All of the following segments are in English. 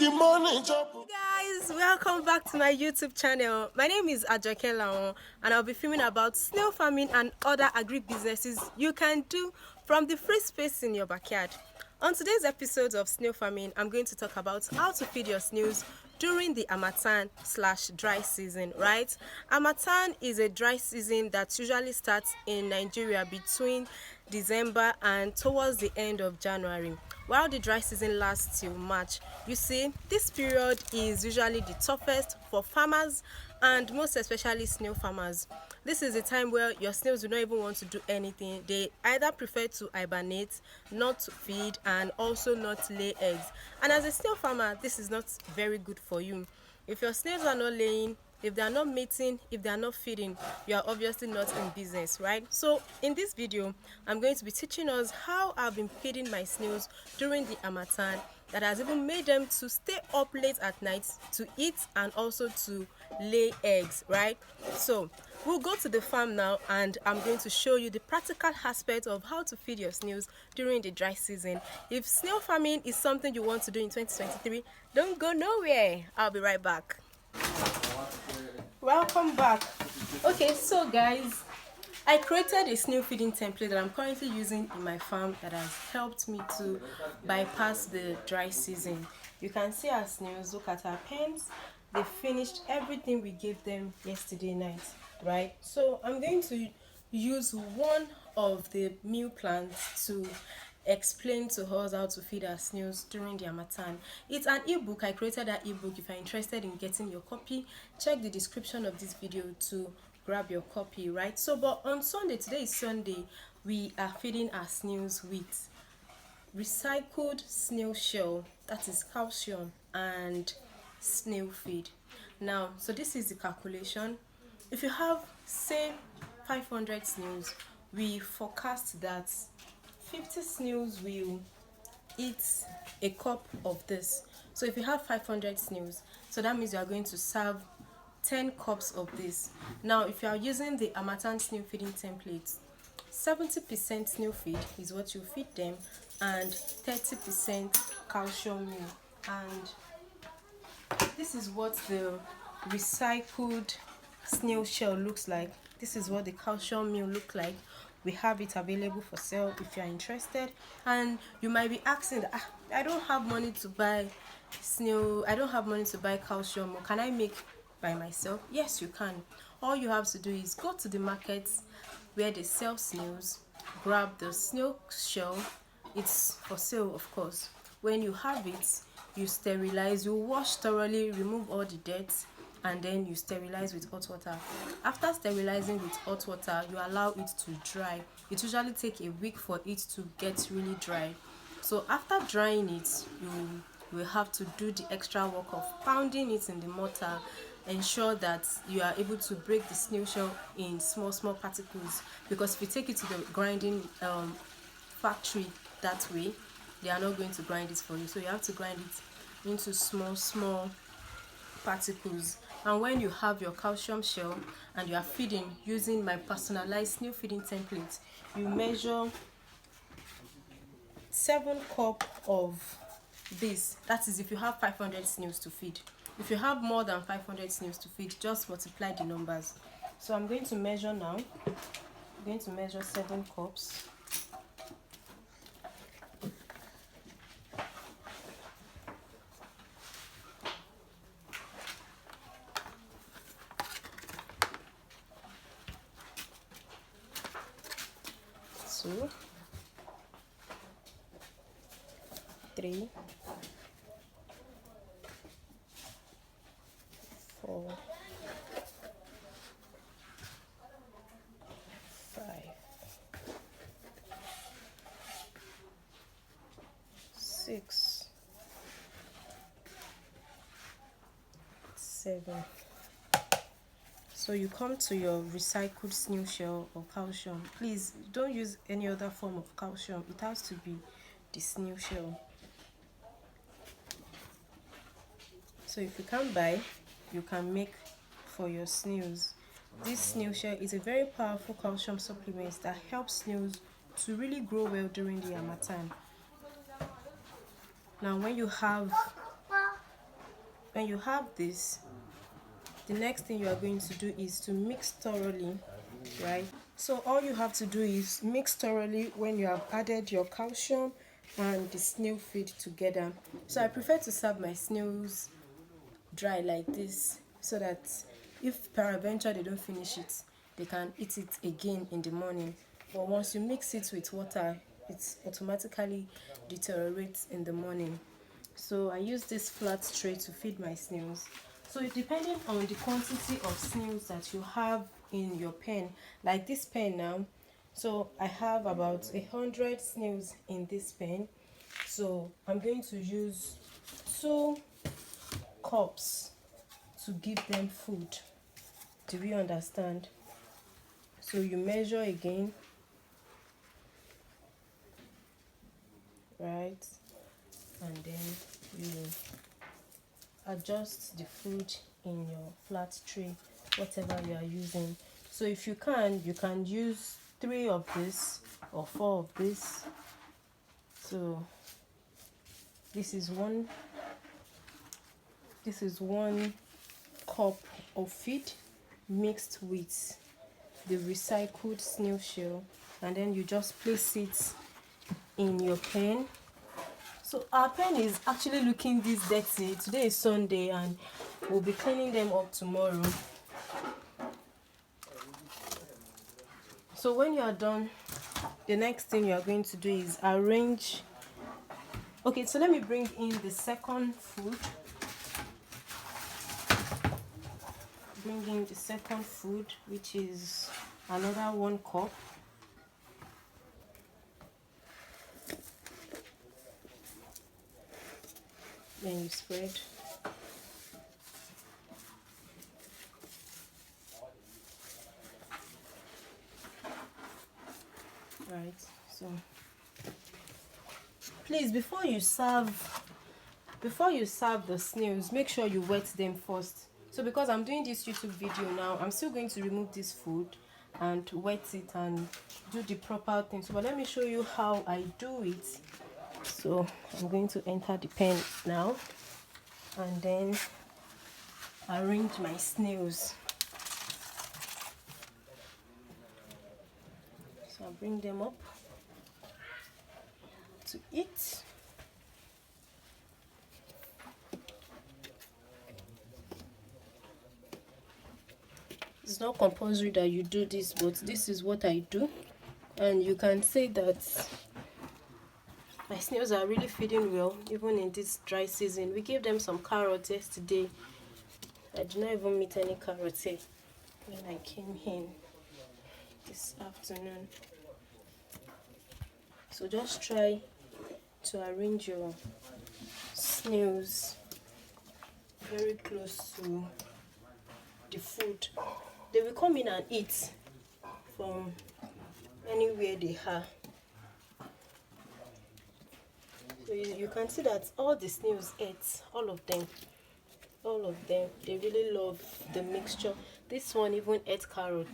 the money chop. Guys, welcome back to my YouTube channel. My name is Ajoke Lawon and I'll be filming about snail farming and other agri-businesses you can do from the free space in your backyard. On today's episode of snail farming, I'm going to talk about how to feed your snails during the harmattan/dry season, right? Harmattan is a dry season that usually starts in Nigeria between December and towards the end of January. While the dry season lasts till March, you see, this period is usually the toughest for farmers and most especially snail farmers. This is a time where your snails do not even want to do anything. They either prefer to hibernate, not to feed, and also not lay eggs. And as a snail farmer, this is not very good for you. If your snails are not laying, if they are not mating, if they are not feeding, you are obviously not in business, right? So in this video, I'm going to be teaching us how I've been feeding my snails during the harmattan that has even made them to stay up late at night to eat and also to lay eggs, right? So we'll go to the farm now and I'm going to show you the practical aspect of how to feed your snails during the dry season. If snail farming is something you want to do in 2023, don't go nowhere. I'll be right back. Welcome back. Okay, so guys, I created a snail feeding template that I'm currently using in my farm that has helped me to bypass the dry season. You can see our snails. Look at our pens. They finished everything we gave them yesterday night, right? So I'm going to use one of the meal plans to explain to us how to feed our snails during the harmattan. It's an ebook. I created that ebook. If you're interested in getting your copy, check the description of this video to grab your copy, right? So but on Sunday, today is Sunday, we are feeding our snails with recycled snail shell, that is calcium, and snail feed. Now, so this is the calculation. If you have, say, 500 snails, we forecast that 50 snails will eat a cup of this. So if you have 500 snails, so that means you are going to serve 10 cups of this. Now if you are using the harmattan snail feeding template, 70% snail feed is what you feed them and 30% calcium meal. And this is what the recycled snail shell looks like. This is what the calcium meal look like. We have it available for sale if you are interested. And you might be asking, I don't have money to buy snail, I don't have money to buy calcium, or can I make by myself? Yes, you can. All you have to do is go to the markets where they sell snails, grab the snail shell. It's for sale, of course. When you have it, you sterilize, you wash thoroughly, remove all the dirt, and then you sterilize with hot water. After sterilizing with hot water, you allow it to dry. It usually takes a week for it to get really dry. So after drying it, you will have to do the extra work of pounding it in the mortar. Ensure that you are able to break the snail shell in small particles, because if you take it to the grinding factory that way, they are not going to grind it for you. So you have to grind it into small particles. And when you have your calcium shell and you are feeding using my personalized snail feeding template, you measure 7 cups of this. That is if you have 500 snails to feed. If you have more than 500 snails to feed, just multiply the numbers. So I'm going to measure now. I'm going to measure 7 cups. Two, 3, 4, 5, 6, 7. So you come to your recycled snail shell or calcium. Please don't use any other form of calcium. It has to be the snail shell. So if you can't buy, you can make for your snails. This snail shell is a very powerful calcium supplement that helps snails to really grow well during the harmattan. Now when you have when you have this, the next thing you are going to do is to mix thoroughly, right? So all you have to do is mix thoroughly when you have added your calcium and the snail feed together. So I prefer to serve my snails dry like this, so that if peradventure they don't finish it, they can eat it again in the morning. But once you mix it with water, it automatically deteriorates in the morning. So I use this flat tray to feed my snails. So depending on the quantity of snails that you have in your pen, like this pen now, so I have about 100 snails in this pen. So I'm going to use 2 cups to give them food. Do we understand? So you measure again, right? And then you adjust the food in your flat tray, whatever you are using. So if you can use 3 of this or 4 of this. So this is one cup of feed mixed with the recycled snail shell, and then you just place it in your pen. So our pen is actually looking this dirty. Today is Sunday and we'll be cleaning them up tomorrow. So when you are done, the next thing you are going to do is arrange. Okay, so let me bring in the second food. Bring in the second food, which is another 1 cup. Then you spread. Right, so please, before you serve the snails, make sure you wet them first. So because I'm doing this YouTube video now, I'm still going to remove this food and wet it and do the proper thing. So but let me show you how I do it. So I'm going to enter the pen now and then arrange my snails. So I'll bring them up to eat. It's not compulsory that you do this, but this is what I do. And you can say that my snails are really feeding well, even in this dry season. We gave them some carrots yesterday. I did not even meet any carrots here when I came in this afternoon. So just try to arrange your snails very close to the food. They will come in and eat from anywhere they are. So you can see that all the snails ate, all of them. They really love the mixture. This one even ate carrots.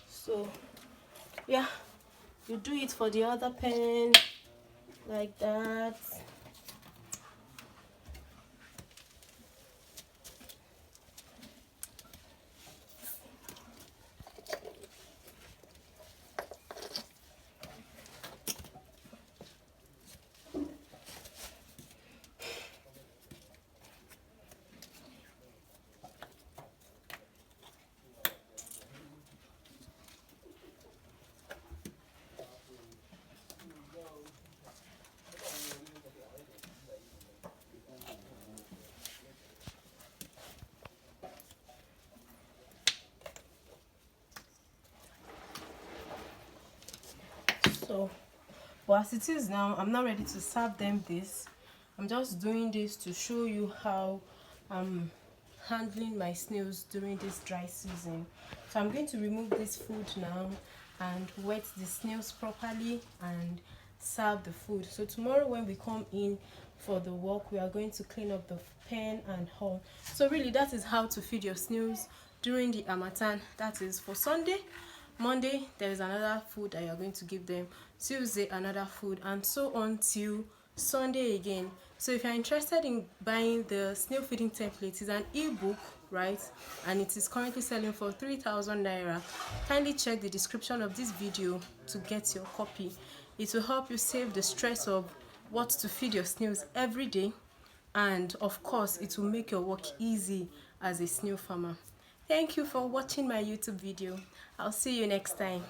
So yeah, you do it for the other pen like that. So, but as it is now, I'm not ready to serve them this. I'm just doing this to show you how I'm handling my snails during this dry season. So I'm going to remove this food now and wet the snails properly and serve the food. So tomorrow when we come in for the walk, we are going to clean up the pen and all. So really that is how to feed your snails during the harmattan. That is for Sunday. Monday there is another food that you are going to give them. Tuesday another food, and so on till Sunday again. So if you're interested in buying the snail feeding template, it's an ebook, right? And it is currently selling for 3,000 naira. Kindly check the description of this video to get your copy. It will help you save the stress of what to feed your snails every day, and of course it will make your work easy as a snail farmer. Thank you for watching my YouTube video. I'll see you next time.